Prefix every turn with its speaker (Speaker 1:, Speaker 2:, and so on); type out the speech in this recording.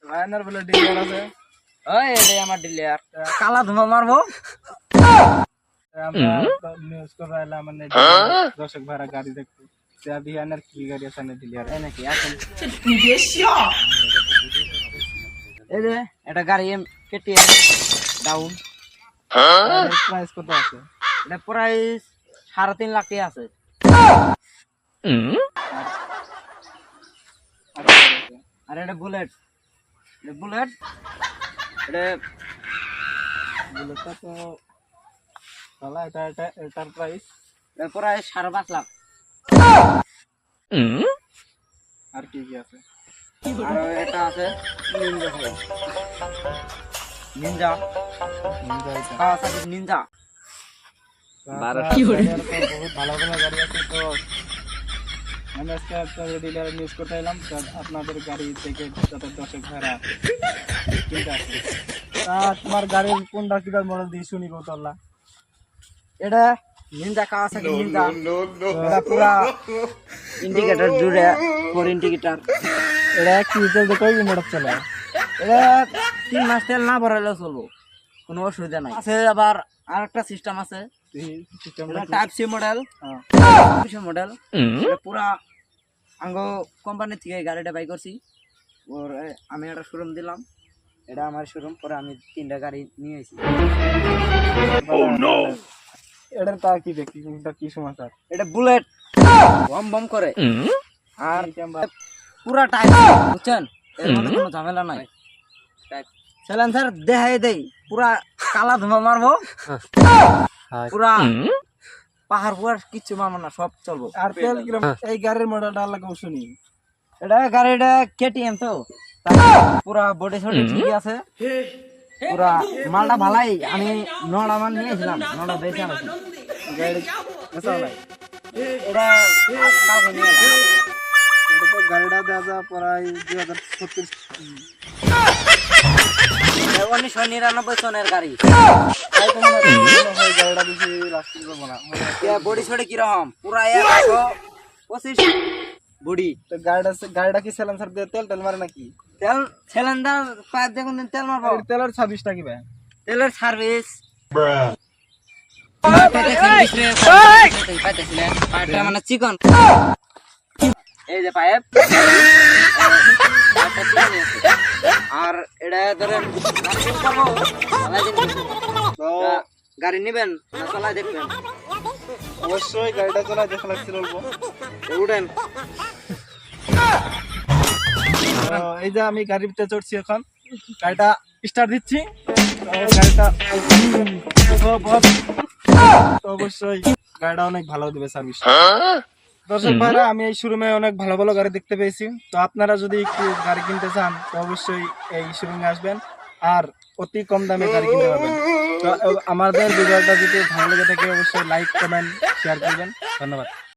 Speaker 1: Liner বলে dealer আছে।
Speaker 2: ওই এটাই আমার ডিলার। কালা ধুমা মারবো।
Speaker 1: আমরা নিউজ করে এলাম মানে দর্শক ভাড়া গাড়ি দেখতে বিহানের কি গাড়ি আছে না ডিলার
Speaker 2: এই নাকি আসেন। এই যে এটা গাড়ি কেটিএম ডাউন।
Speaker 1: প্রাইস কত আছে?
Speaker 2: এটা প্রাইস 3.5 লাখ টাকা আছে। আর এটা বুলেট। বুলেট এটা
Speaker 1: বুলেটটা তো তাহলে এটার প্রাইস
Speaker 2: প্রায় 5.5 লাখ।
Speaker 1: আর কি কি আছে?
Speaker 2: আর এটা আছে নিনজা ভাই। Ninja Kawasaki Ninja.
Speaker 1: বহুত ভালো ভালো গাড়ি আছে। তো আমি আজকে আপনাদের ডিলার নিউজ করতে এলাম আপনাদের গাড়ি থেকে যাতে দর্শক ভাড়া কিনতে আসে। তোমার গাড়ির কোনটা কিটার মডেল দিয়ে শুনি কৌতল্লা?
Speaker 2: এটা নিনজা কাওয়াসাকি নিনজা। এটা পুরা ইন্ডিকেটর জুড়ে 4 ইন্ডিকেটর।
Speaker 1: এটা কি চলতে কই মোটর চলে?
Speaker 2: এটা 3 মাস তেল না ভরাইলেও চলবো, কোনো অসুবিধা নাই। আছে আবার আরেকটা সিস্টেম আছে, এটা টাইপ সি মডেল, মডেল। এটা পুরা আঙ্গো কোম্পানি থেকে গাড়িটা বাই করছি। ওর আমি একটা শোরুম দিলাম, এটা আমার শোরুম। পরে আমি 3টা গাড়ি নিয়ে এসেছি।
Speaker 1: এটার তা কি দেখি কোনটা কি সমাচার?
Speaker 2: এটা বুলেট বম বম করে। আর পুরা টাইপ, বুঝছেন? এর মধ্যে কোনো ঝামেলা নাই। স্যালেন্সার দেখাই দেই, পুরা কালা ধুমা মারবো, পুরা পাহাড় পুয়ার কিচ্ছু মারবো না, সব চলবো।
Speaker 1: আর তেল কিরকম? এই গাড়ির মডেলটা আলাদা শুনি।
Speaker 2: এটা গাড়িটা কেটিএম তো পুরা বডি সডি ঠিক আছে, পুরা মালটা ভালাই। আমি 9টা মান নিয়েছিলাম, 9টা বেশি আনছি।
Speaker 1: গাড়ি এসা নাই।
Speaker 2: এটা কালকে নিয়ে এলাম।
Speaker 1: এটা তো গাড়িটা দেওয়া যা প্রায় 2036।
Speaker 2: 1999 সনের গাড়ি।
Speaker 1: তাই তো মনে হয় গাড়িটা বেশি লাস্টিং করবো না।
Speaker 2: বডি সডি কিরকম? পুরা 125 বডি।
Speaker 1: তো গাড়িটা কি সাইলেন্সার দিয়ে তেল টেল মারে নাকি?
Speaker 2: তেল সিলিন্ডার পাইপ দেখুন, তেল মারবো।
Speaker 1: এর তেলের সার্ভিসটা কি ভাই?
Speaker 2: তেলের সার্ভিস মানে চিকন। এই যে পাইপ, আর এটা ধরেন গাড়ি নিবেন না চলাই দেখবেন?
Speaker 1: অবশ্যই গাড়িটা চলাই দেখা লাগছে বলবো।
Speaker 2: উঠেন।
Speaker 1: এই যে আমি গাড়ির ভিতরে চড়ছি এখন, গাড়িটা স্টার্ট দিচ্ছি। গাড়িটা অবশ্যই গাড়িটা অনেক ভালো দেবে সার্ভিস। দর্শক ভাইরা, আমি এই শোরুমে অনেক ভালো ভালো গাড়ি দেখতে পেয়েছি। তো আপনারা যদি একটু গাড়ি কিনতে চান তো অবশ্যই এই শোরুমে আসবেন আর অতি কম দামে গাড়ি কিনতে পারবেন। তো আমাদের ভিডিওটা যদি ভালো লেগে থাকে অবশ্যই লাইক কমেন্ট শেয়ার করবেন। ধন্যবাদ।